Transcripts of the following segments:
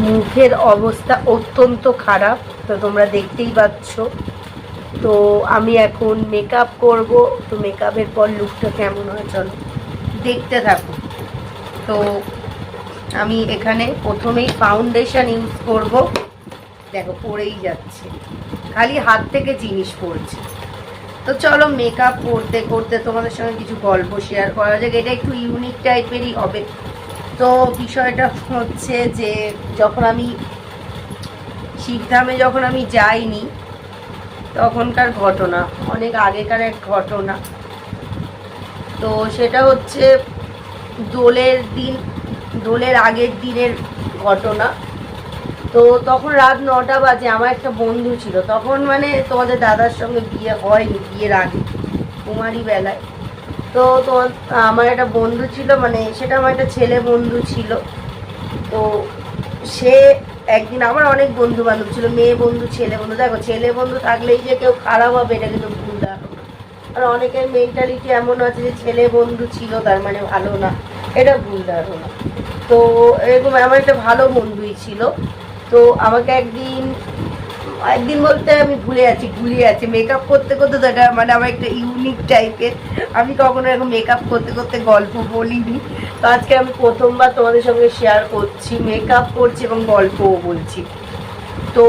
মুখের অবস্থা অত্যন্ত খারাপ, তো তোমরা দেখতেই পাচ্ছ। তো আমি এখন মেকআপ করব, তো মেকআপের পর লুকটা কেমন হয় চলো দেখতে থাকো। তো আমি এখানে প্রথমেই ফাউন্ডেশন ইউজ করব। দেখো পড়েই যাচ্ছে, খালি হাত থেকে জিনিস পড়ছে। তো চলো মেকআপ করতে করতে তোমাদের সঙ্গে কিছু গল্প শেয়ার করা যাক, এটা একটু ইউনিক টাইপেরই হবে। তো বিষয়টা হচ্ছে যে যখন আমি শিবধামে যখন আমি যাইনি তখনকার ঘটনা, অনেক আগেকার এক ঘটনা। তো সেটা হচ্ছে দোলের দিন, দোলের আগের দিনের ঘটনা। তো তখন রাত 9টা বাজে, আমার একটা বন্ধু ছিল তখন, মানে তোমাদের দাদার সঙ্গে বিয়ে হয়নি, বিয়ের আগে কুমারী বেলায়। তো তোমার আমার একটা বন্ধু ছিল, মানে সেটা আমার একটা ছেলে বন্ধু ছিল। তো সে একদিন, আমার অনেক বন্ধু বান্ধব ছিল, মেয়ে বন্ধু ছেলে বন্ধু। দেখো ছেলে বন্ধু থাকলেই যে কেউ খারাপ হবে এটা কিন্তু ভুল ধারণা। আর অনেকের মেন্টালিটি এমন আছে যে ছেলে বন্ধু ছিল তার মানে ভালো না, এটা ভুল ধারণা। তো এরকম আমার একটা ভালো বন্ধুই ছিল। তো আমাকে একদিন, একদিন বলতে আমি গুলিয়ে আছি মেকআপ করতে করতে। তো এটা মানে আমার একটা ইউনিক টাইপের, আমি কখনো এরকম মেকআপ করতে করতে গল্প বলিনি। তো আজকে আমি প্রথমবার তোমাদের সঙ্গে শেয়ার করছি, মেকআপ করছি এবং গল্পও বলছি। তো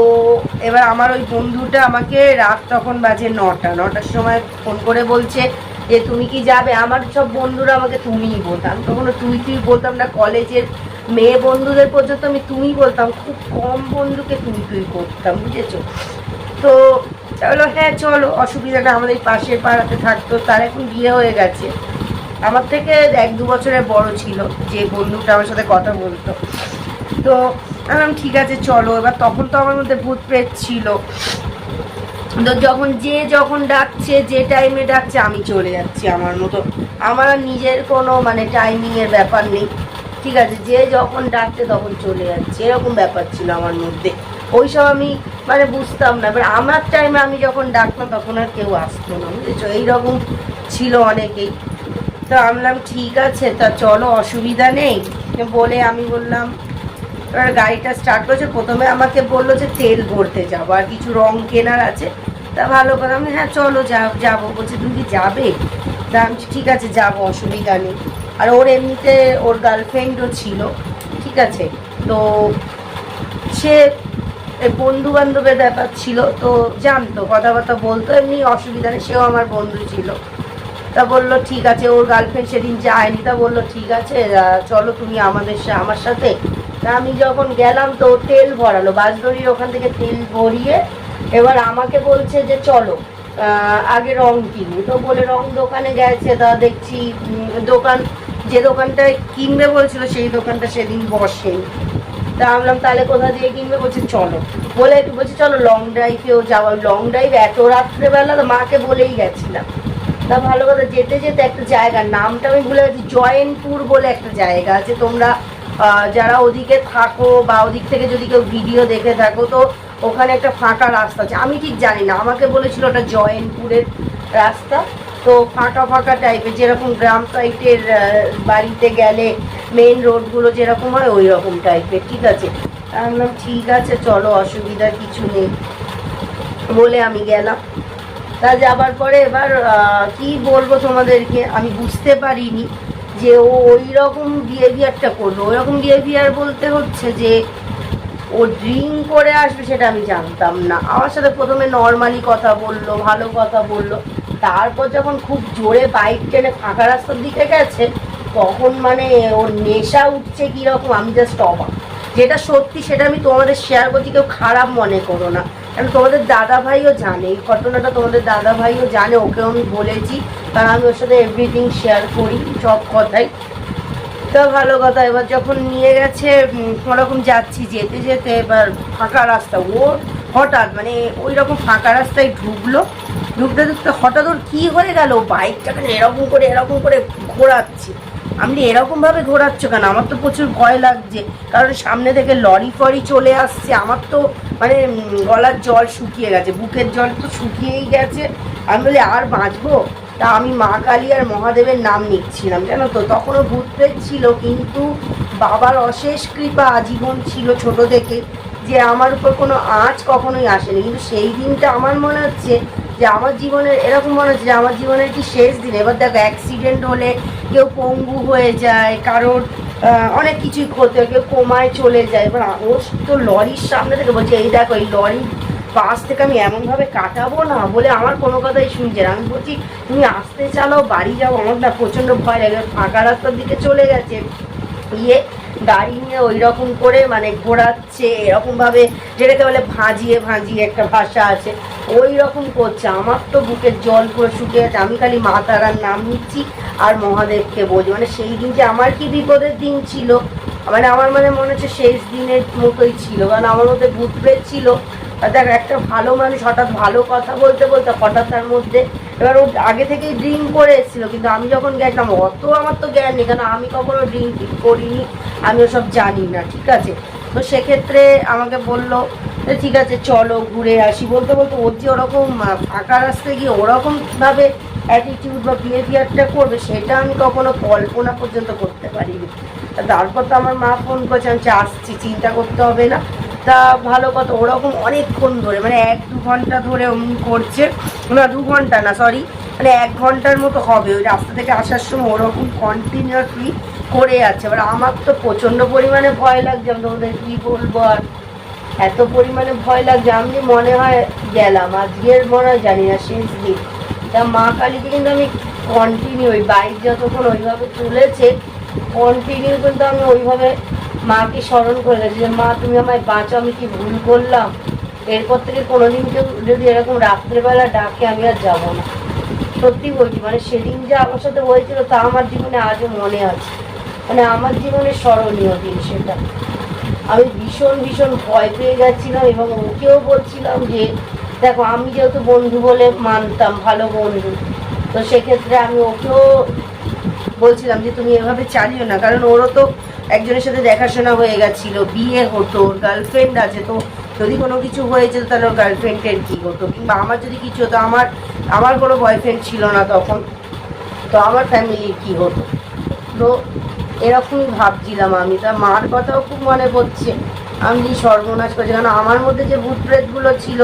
এবার আমার ওই বন্ধুটা আমাকে রাত তখন বাজে 9টার সময় ফোন করে বলছে যে তুমি কি যাবে। আমার সব বন্ধুরা আমাকে তুমিই বলতাম, কখনো তুই বলতাম না। কলেজের মেয়ে বন্ধুদের পর্যন্ত আমি তুমি বলতাম, খুব কম বন্ধুকে তুই করতাম, বুঝেছো। তো চলো, হ্যাঁ চলো, অসুবিধাটা আমাদের পাশের পাড়াতে থাকতো, তার এখন বিয়ে হয়ে গেছে। আমার থেকে 1-2 বছরের বড় ছিল যে বন্ধুটা আমার সাথে কথা বলতো। তো আমি ঠিক আছে চলো। এবার তখন তো আমার মধ্যে ভূত প্রেত ছিল। তো যখন ডাকছে, যে টাইমে ডাকছে আমি চলে যাচ্ছি আমার মতো। আমার নিজের কোনো মানে টাইমিংয়ের ব্যাপার নেই, ঠিক আছে। যে যখন ডাকছে তখন চলে যাচ্ছে, এরকম ব্যাপার ছিল আমার মধ্যে। ওইসব আমি মানে বুঝতাম না। এবার আমার টাইমে আমি যখন ডাকতাম তখন আর কেউ আসতো না, বুঝেছো। এইরকম ছিল অনেকেই। তো আমি বললাম ঠিক আছে, তা চলো, অসুবিধা নেই বলে আমি বললাম। এবার গাড়িটা স্টার্ট করেছে, প্রথমে আমাকে বললো যে তেল ভরতে যাবো আর কিছু রং কেনার আছে। তা ভালো কথা, আমি হ্যাঁ চলো যাবো। বলছে তুমি কি যাবে? তা আমি ঠিক আছে যাবো, অসুবিধা নেই। আর ওর এমনিতে ওর গার্লফ্রেন্ডও ছিল, ঠিক আছে। তো সে বন্ধু বান্ধবের ব্যাপার ছিল, তো জানতো, কথাবার্তা বলতো, এমনি অসুবিধা নেই, সেও আমার বন্ধু ছিল। তা বললো ঠিক আছে, ওর গার্লফ্রেন্ড সেদিন যায়নি। তা বললো ঠিক আছে চলো তুমি আমার সাথে। তা আমি যখন গেলাম তো তেল ভরালো, বাসডরির ওখান থেকে তেল ভরিয়ে এবার আমাকে বলছে যে চলো আগে রং কিনি। তো বলে রং দোকানে গেছে। তা দেখছি যে দোকানটায় কিনবে বলছিল সেই দোকানটা সেদিন বসেনি। তা বললাম তাহলে কোথা দিয়ে কিনবে? বলছে চলো। বলছি চলো লং ড্রাইভেও যাওয়া। লং ড্রাইভ এত রাত্রেবেলা, তো মাকে বলেই গেছিলাম। তা ভালো কথা, যেতে যেতে একটা জায়গার নামটা আমি ভুলে গেছি, জয়নপুর বলে একটা জায়গা আছে। তোমরা যারা ওদিকে থাকো বা ওদিক থেকে যদি কেউ ভিডিও দেখে থাকো, তো ওখানে একটা ফাঁকা রাস্তা আছে, আমি ঠিক জানি না, আমাকে বলেছিল ওটা জয়নপুরের রাস্তা। তো ফাঁকা ফাঁকা টাইপের, যেরকম গ্রাম সাইডের বাড়িতে গেলে মেন রোডগুলো যেরকম হয় ওই রকম টাইপের, ঠিক আছে। আমি বললাম ঠিক আছে চলো, অসুবিধার কিছু নেই বলে আমি গেলাম। তা যাবার পরে এবার কি বলবো তোমাদেরকে, আমি বুঝতে পারিনি যে ও ওই রকম বিহেভিয়ারটা করবে। ওই রকম বিহেভিয়ার বলতে হচ্ছে যে ও ড্রিঙ্ক করে আসবে, সেটা আমি জানতাম না। আমার সাথে প্রথমে নর্মালি কথা বললো, ভালো কথা বললো। তারপর যখন খুব জোরে বাইক টেনে ফাঁকা রাস্তার দিকে গেছে, তখন মানে ওর নেশা উঠছে কীরকম, আমি জাস্ট অবাক। যেটা সত্যি সেটা আমি তোমাদের শেয়ার করছি, কেউ খারাপ মনে করো না। কারণ তোমাদের দাদা ভাইও জানে এই ঘটনাটা, তোমাদের দাদা ভাইও জানে, ওকেও আমি বলেছি, কারণ আমি ওর সাথে এভরিথিং শেয়ার করি, সব কথাই। তা ভালো কথা, এবার যখন নিয়ে গেছে ওরকম যাচ্ছি, যেতে যেতে এবার ফাঁকা রাস্তা, ও হঠাৎ মানে ওই রকম ফাঁকা রাস্তায় ঢুকতে হঠাৎ ওর কী হয়ে গেল, বাইকটাকে এরকম করে ঘোরাচ্ছে। আমি এরকমভাবে ঘোরাচ্ছ কেন? আমার তো প্রচুর ভয় লাগছে, কারণ সামনে থেকে লরি ফরি চলে আসছে। আমার তো মানে গলার জল শুকিয়ে গেছে, বুকের জল তো শুকিয়েই গেছে। আমি বলি আর বাঁচবো? তা আমি মা কালী আর মহাদেবের নাম নিচ্ছিলাম, জানো তো। তখনও ভূত প্রেত ছিল, কিন্তু বাবার অশেষ কৃপা আজীবন ছিল ছোট থেকে, যে আমার উপর কোনো আঁচ কখনোই আসেনি। কিন্তু সেই দিনটা আমার মনে হচ্ছে যে আমার জীবনের, এরকম মনে হচ্ছে যে আমার জীবনের কি শেষ দিন। এবার দেখো, অ্যাক্সিডেন্ট হলে কেউ পঙ্গু হয়ে যায়, কারোর অনেক কিছুই ক্ষতি হয়, কেউ কোমায় চলে যায়। এবার ও তো লরির সামনে থেকে বলছে, এই দেখো এই লরির পাশ থেকে আমি এমনভাবে কাটাবো না, বলে আমার কোনো কথাই শুনছে না। আমি বলছি তুমি আসতে চালাও, বাড়ি যাবো, আমার না প্রচণ্ড ভয় লাগে। ফাঁকা রাস্তার দিকে চলে গেছে, গাড়ি নিয়ে ওই রকম করে মানে ঘোরাচ্ছে এরকমভাবে, যেটাকে বলে ভাঁজিয়ে ভাঁজিয়ে একটা ভাষা আছে, ওই রকম করছে। আমার তো বুকের জল পুরো শুকিয়ে গেছে। আমি খালি মা তারার নাম নিচ্ছি আর মহাদেবকে বলছি। মানে সেই দিন যে আমার কি বিপদের দিন ছিল, মানে আমার মনে হচ্ছে শেষ দিনের মতোই ছিল। কারণ আমার মধ্যে ভূত প্রেত ছিল। দেখ, একটা ভালো মানুষ হঠাৎ ভালো কথা বলতে বলতে হঠাৎ তার মধ্যে, এবার ও আগে থেকেই ড্রিঙ্ক করে এসেছিলো, কিন্তু আমি যখন গেছিলাম অত আমার তো জ্ঞান নেই, কারণ আমি কখনো ড্রিঙ্ক করিনি, আমি ওসব জানি না, ঠিক আছে। তো সেক্ষেত্রে আমাকে বললো ঠিক আছে চলো ঘুরে আসি। বলতে বলতে ওর যে ওরকম ফাঁকা রাস্তায় গিয়ে ওরকমভাবে অ্যাটিটিউড বা বিহেভিয়ারটা করবে, সেটা আমি কখনো কল্পনা পর্যন্ত করতে পারিনি। তারপর তো আমার মা ফোন করেছে, আমি আসছি, চিন্তা করতে হবে না। তা ভালো কথা, ওরকম অনেকক্ষণ ধরে মানে 1-2 ঘন্টা ধরে অমনি করছে, না 2 ঘন্টা না সরি, মানে 1 ঘন্টার মতো হবে। ওই রাস্তা থেকে আসার সময় ওরকম কন্টিনিউয়াসলি করে যাচ্ছে। এবার আমার তো প্রচণ্ড পরিমাণে ভয় লাগছে, আমি তোমাদের কী বলবো আর, এত পরিমাণে ভয় লাগছে। আমি মনে হয় গেলাম আজকের, মনে হয় জানি না শেষ দিন। তা মা কালীকে কিন্তু আমি কন্টিনিউ, ওই বাইক যতক্ষণ ওইভাবে তুলেছে কন্টিনিউ কিন্তু আমি ওইভাবে মাকে স্মরণ করে গেছি যে মা তুমি আমায় বাঁচো, আমি কি ভুল করলাম, এরপর থেকে কোনোদিন কেউ যদি এরকম রাত্রেবেলা ডাকে আমি আর যাবো না। সত্যি বলছি, মানে সেদিন যা আমার সাথে হয়েছিল তা আমার জীবনে আজও মনে আছে, মানে আমার জীবনে স্মরণীয় দিন সেটা। আমি ভীষণ ভীষণ ভয় পেয়ে গেছিলাম এবং ওকেও বলছিলাম যে দেখো, আমি যেহেতু বন্ধু বলে মানতাম, ভালো বন্ধু, তো সেক্ষেত্রে আমি ওকেও বলছিলাম যে তুমি এভাবে চালিও না। কারণ ওরও তো একজনের সাথে দেখাশোনা হয়ে গেছিলো, বিয়ে হতো, ওর গার্লফ্রেন্ড আছে, তো যদি কোনো কিছু হয়ে যেত তাহলে ওর গার্লফ্রেন্ডের কী হতো, কিংবা আমার যদি কিছু হতো, আমার কোনো বয়ফ্রেন্ড ছিল না তখন, তো আমার ফ্যামিলির কী হতো। তো এরকমই ভাবছিলাম আমি। তা মার কথাও খুব মনে পড়ছে, আমি যে সর্বনাশ করছি, কারণ আমার মধ্যে যে ভূত প্রেতগুলো ছিল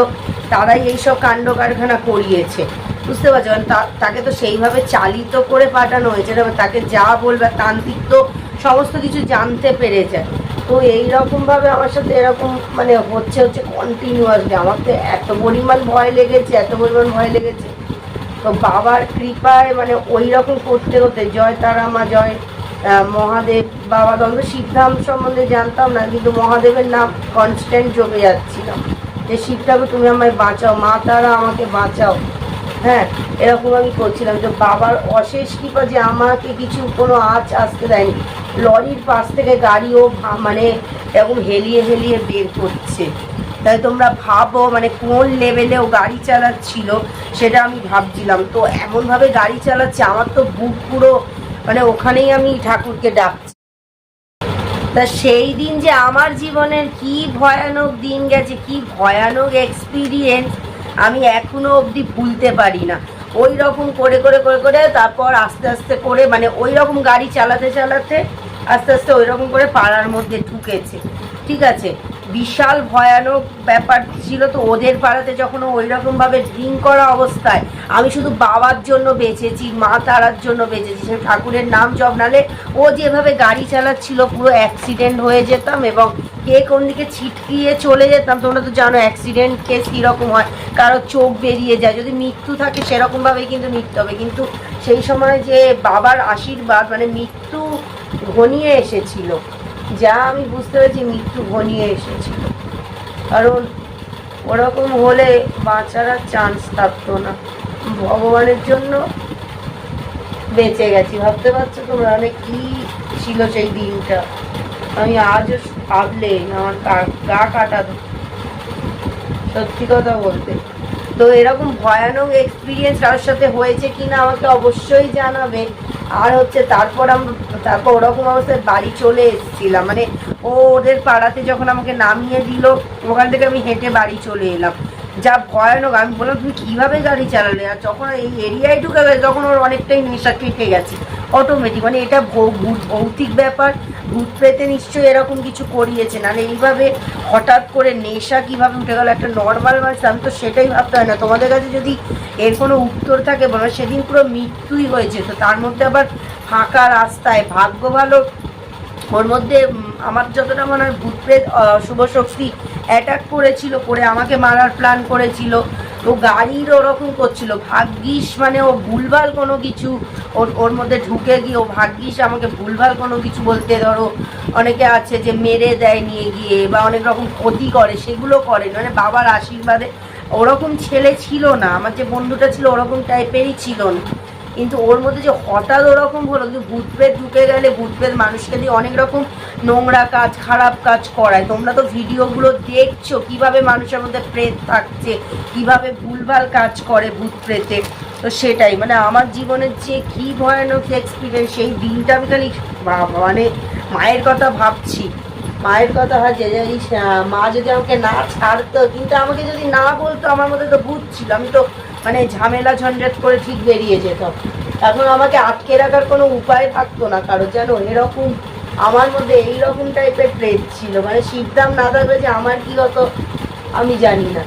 তারাই এইসব কাণ্ড কারখানা করিয়েছে, বুঝতে পারছো। কারণ তাকে তো সেইভাবে চালিত করে পাঠানো হয়েছে, তাকে যা বলবে তান্ত্রিক তো সমস্ত কিছু জানতে পেরে যায়। তো এইরকমভাবে আমার সাথে এরকম মানে হচ্ছে কন্টিনিউয়াসলি। আমার তো এত পরিমাণ ভয় লেগেছে, এত পরিমাণ ভয় লেগেছে। তো বাবার কৃপায় মানে ওই রকম করতে করতে, জয় তারা মা, জয় মহাদেব, বাবা দ্বন্দ্ব শিবধাম সম্বন্ধে জানতাম না, কিন্তু মহাদেবের নাম কনস্ট্যান্ট জমে যাচ্ছিলাম যে শিব ঠাকুর তুমি আমায় বাঁচাও, মা তারা আমাকে বাঁচাও। হ্যাঁ, এরকম আমি করছিলাম। তো বাবার অশেষ কৃপা যে আমাকে কিছু কোনো আঁচ আসতে দেয়নি। লরির পাশ থেকে গাড়িও মানে এরকম হেলিয়ে হেলিয়ে বের করছে, তাই তোমরা ভাবো মানে কোন লেভেলেও গাড়ি চালাচ্ছিল সেটা আমি ভাবছিলাম। তো এমনভাবে গাড়ি চালাচ্ছে, আমার তো বুক পুরো মানে ওখানেই আমি ঠাকুরকে ডাকছি। তা সেই দিন যে আমার জীবনের কি ভয়ানক দিন গেছে, কি ভয়ানক এক্সপিরিয়েন্স, আমি এখনো অবধি ভুলতে পারি না। ওই রকম করে করে করে করে তারপর আস্তে আস্তে করে মানে ওই রকম গাড়ি চালাতে চালাতে আস্তে আস্তে ওই রকম করে পাড়ার মধ্যে ঢুকেছে, ঠিক আছে। বিশাল ভয়ানক ব্যাপার ছিল। তো ওদের পাড়াতে যখন ওই রকমভাবে ড্রিঙ্ক করা অবস্থায়, আমি শুধু বাবার জন্য বেঁচেছি, মা তারার জন্য বেঁচেছি, সে ঠাকুরের নাম জপ, নালে ও যেভাবে গাড়ি চালাচ্ছিল পুরো অ্যাক্সিডেন্ট হয়ে যেতাম এবং কে কোন দিকে ছিটকিয়ে চলে যেতাম। তোমরা তো জানো অ্যাক্সিডেন্ট কেস কীরকম হয়, কারো চোখ বেরিয়ে যায়, যদি মৃত্যু থাকে সেরকমভাবেই কিন্তু মৃত্যু হবে। কিন্তু সেই সময় যে বাবার আশীর্বাদ, মানে মৃত্যু ঘনিয়ে এসেছিল, যা আমি বুঝতে পেরেছি মৃত্যু ঘনিয়ে এসেছিল। কারণ ওরকম হলে বাঁচার আর চান্স থাকতো না। ভগবানের জন্য বেঁচে গেছি, ভাবতে পারছো তোমরা মানে কী ছিল সেই দিনটা। আমি আজও ভাবলে আমার গা কাটা, সত্যি কথা বলতে। তো এরকম ভয়ানক এক্সপিরিয়েন্স কারোর সাথে হয়েছে কিনা আমাকে অবশ্যই জানাবে। আর তারপর ওরকম অবস্থায় বাড়ি চলে এসেছিলাম, মানে ওদের পাড়াতে যখন আমাকে নামিয়ে দিল ওখান থেকে আমি হেঁটে বাড়ি চলে এলাম। যা ভয়ানক। আমি বললাম তুমি কীভাবে গাড়ি চালালে? আর যখন এই এরিয়ায় ঢুকে গেছে তখন ওর অনেকটাই নেশা কেটে গেছে অটোমেটিক। মানে এটা ভৌতিক ব্যাপার, ভূত প্রেতে নিশ্চয়ই এরকম কিছু করিয়েছে, নাহলে এইভাবে হঠাৎ করে নেশা কীভাবে উঠে গেল একটা নর্মাল মানুষ? আমি তো সেটাই ভাবতে হয় না। তোমাদের কাছে যদি এর কোনো উত্তর থাকে বলো। সেদিন পুরো মৃত্যুই হয়েছে, তো তার মধ্যে আবার ফাঁকা রাস্তায়। ভাগ্য ভালো ওর মধ্যে আমার যতটা মনে হয় ভূত প্রেত শুভ শক্তি অ্যাটাক করেছিল, করে আমাকে মারার প্ল্যান করেছিল। ও গাড়ির ওরকম করছিল, ভাগ্যিস মানে ও ভুলভাল কোনো কিছু ওর মধ্যে ঢুকে গিয়ে ও ভাগ্যিস আমাকে ভুলভাল কোনো কিছু বলতে, ধরো অনেকে আছে যে মেরে দেয় নিয়ে গিয়ে বা অনেক রকম ক্ষতি করে, সেগুলো করে মানে বাবার আশীর্বাদে। ওরকম ছেলে ছিল না, আমার যে বন্ধুটা ছিল ওরকম টাইপেরই ছিল না, কিন্তু ওর মধ্যে যে হঠাৎ ওরকম হলো। কিন্তু ভূতপ্রেত ঢুকে গেলে ভূতপ্রেত মানুষকে দিয়ে অনেক রকম নোংরা কাজ, খারাপ কাজ করায়। তোমরা তো ভিডিওগুলো দেখছো কীভাবে মানুষের মধ্যে প্রেত থাকছে, কীভাবে ভুলভাল কাজ করে ভূতপ্রেতে। তো সেটাই মানে আমার জীবনের যে কী ভয়ানক এক্সপিরিয়েন্স, সেই দিনটা আমি খালি মানে মায়ের কথা ভাবছি। মায়ের কথা ভাবছে যে মা যদি আমাকে না ছাড়তো, কিন্তু আমাকে যদি না বলতো, আমার মধ্যে তো ভূত ছিল, আমি তো মানে ঝামেলা ঝঞ্ঝাট করে ঠিক বেরিয়ে যেতাম। এখন আমাকে আটকে রাখার কোনো উপায় থাকতো না কারো, যেন এরকম আমার মধ্যে এইরকম টাইপের প্রেত ছিল। মানে শিবদাম না থাকবে যে আমার কী হতো আমি জানি না।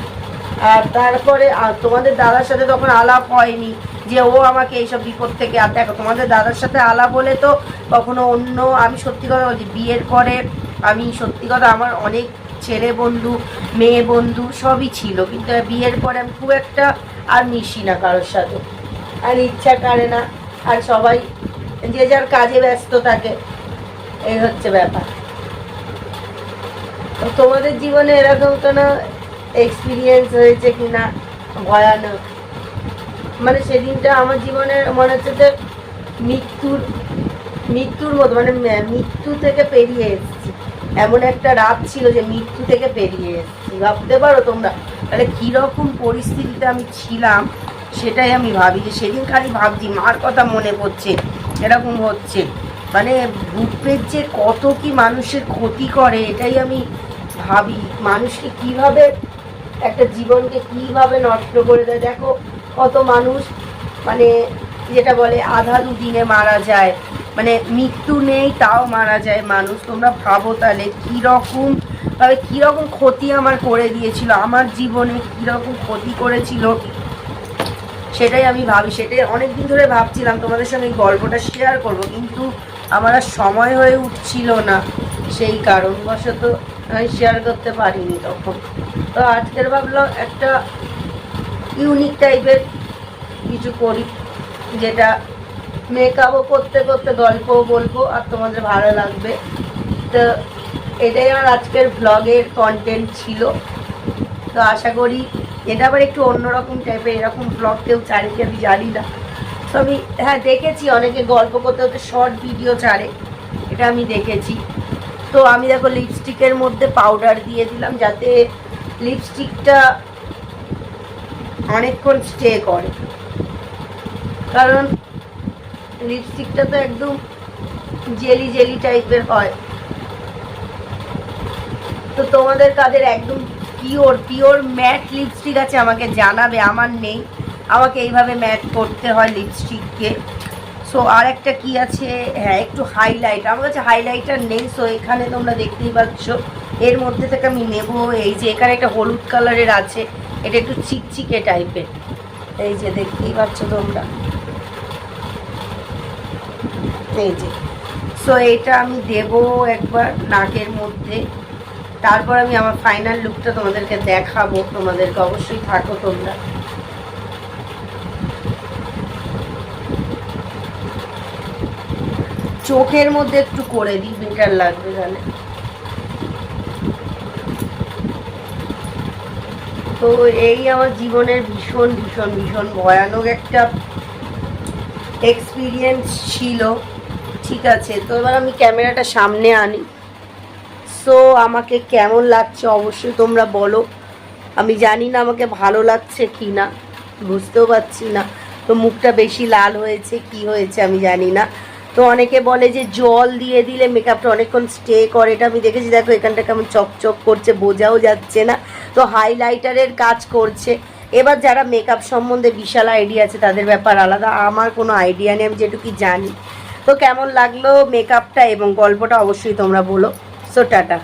আর তারপরে তোমাদের দাদার সাথে তখন আলাপ হয়নি যে ও আমাকে এইসব বিপদ থেকে, আর দেখো তোমাদের দাদার সাথে আলাপ হলে তো কখনো অন্য, আমি সত্যি কথা বলছি বিয়ের পরে আমি সত্যি কথা আমার অনেক ছেলে বন্ধু মেয়ে বন্ধু সবই ছিল, কিন্তু বিয়ের পরে আমি খুব একটা আর মিশি না কারোর সাথে, আর ইচ্ছা করে না, আর সবাই যে যার কাজে ব্যস্ত থাকে, এই হচ্ছে ব্যাপার। তো তোমাদের জীবনে এরকম কোনো এক্সপিরিয়েন্স হয়েছে কি না ভয়ানক? মানে সেদিনটা আমার জীবনে মনে হচ্ছে যে মৃত্যুর মতো, মানে মৃত্যু থেকে পেরিয়ে এসেছি। এমন একটা রাত ছিল যে মৃত্যু থেকে পেরিয়ে এসেছি, ভাবতে পারো তোমরা তাহলে কীরকম পরিস্থিতিতে আমি ছিলাম। সেটাই আমি ভাবি, যে সেদিন খালি ভাবছি মার কথা মনে পড়ছে, এরকম হচ্ছে। মানে ভূতপ্রেত যে কত কি মানুষের ক্ষতি করে এটাই আমি ভাবি। মানুষকে কিভাবে, একটা জীবনকে কিভাবে নষ্ট করে দেয়। দেখো কত মানুষ মানে যেটা বলে আধা দুদিনে মারা যায়, মানে মৃত্যু নেই তাও মারা যায় মানুষ। তোমরা ভাবো তাহলে কীরকম ক্ষতি আমার করে দিয়েছিল, আমার জীবনে কীরকম ক্ষতি করেছিল, সেটাই আমি ভাবি। সেটাই অনেক দিন ধরে ভাবছিলাম তোমাদের সঙ্গে এই গল্পটা শেয়ার করব, কিন্তু আমার আর সময় হয়ে উঠছিল না, সেই কারণবশত আমি শেয়ার করতে পারিনি তখন। তো আজকের ভাবলাম একটা ইউনিক টাইপের কিছু করি, যেটা মেকআপও করতে করতে গল্পও বলবো আর তোমাদের ভালো লাগবে। তো এটাই আমার আজকের ব্লগের কন্টেন্ট ছিল। তো আশা করি এটা আবার একটু অন্যরকম টাইপের, এরকম ব্লগ কেউ ছাড়ে কি আমি জানি না। তো আমি হ্যাঁ দেখেছি অনেকে গল্প করতে করতে শর্ট ভিডিও ছাড়ে, এটা আমি দেখেছি। তো আমি দেখো লিপস্টিকের মধ্যে পাউডার দিয়ে দিলাম যাতে লিপস্টিকটা অনেকক্ষণ স্টে করে, কারণ লিপস্টিকটা তো একদম জেলি জেলি টাইপের হয়। তো তোমাদের কাদের একদম পিওর ম্যাট লিপস্টিক আছে আমাকে জানাবে, আমার নেই, আমাকে এইভাবে ম্যাট করতে হয় লিপস্টিককে। সো আর একটা কী আছে, হ্যাঁ একটু হাইলাইট, আমার কাছে হাইলাইটার নেই। সো এখানে তোমরা দেখতেই পাচ্ছ এর মধ্যে থেকে আমি নেব, এই যে এখানে একটা হলুদ কালারের আছে, এটা একটু চিকচিকে টাইপের, এই যে দেখতেই পাচ্ছ তোমরা, এই যে। সো এটা আমি দেব একবার নাকের মধ্যে, তারপর আমি আমার ফাইনাল লুকটা তোমাদেরকে দেখাবো। তোমাদেরকে অবশ্যই থাকো তোমরা। চোখের মধ্যে একটু করে দিই, বেটার লাগবে তাহলে। তো এই আমার জীবনের ভীষণ ভীষণ ভীষণ ভয়ানক একটা এক্সপিরিয়েন্স ছিল। ঠিক আছে, তো এবার আমি ক্যামেরাটা সামনে আনি। সো আমাকে কেমন লাগছে অবশ্যই তোমরা বলো। আমি জানি না আমাকে ভালো লাগছে কি না, বুঝতেও পারছি না। তো মুখটা বেশি লাল হয়েছে কি হয়েছে আমি জানি না। তো অনেকে বলে যে জল দিয়ে দিলে মেকআপটা অনেকক্ষণ স্টে করে, এটা আমি দেখেছি। দেখো এখানটা কেমন চকচক করছে, বোঝাও যাচ্ছে না। তো হাইলাইটারের কাজ করছে। এবার যারা মেকআপ সম্বন্ধে বিশাল আইডিয়া আছে তাদের ব্যাপার আলাদা, আমার কোনো আইডিয়া নেই, আমি যেটুকু জানি। তো কেমন লাগলো মেকআপটা এবং গল্পটা অবশ্যই তোমরা বলো। So tata.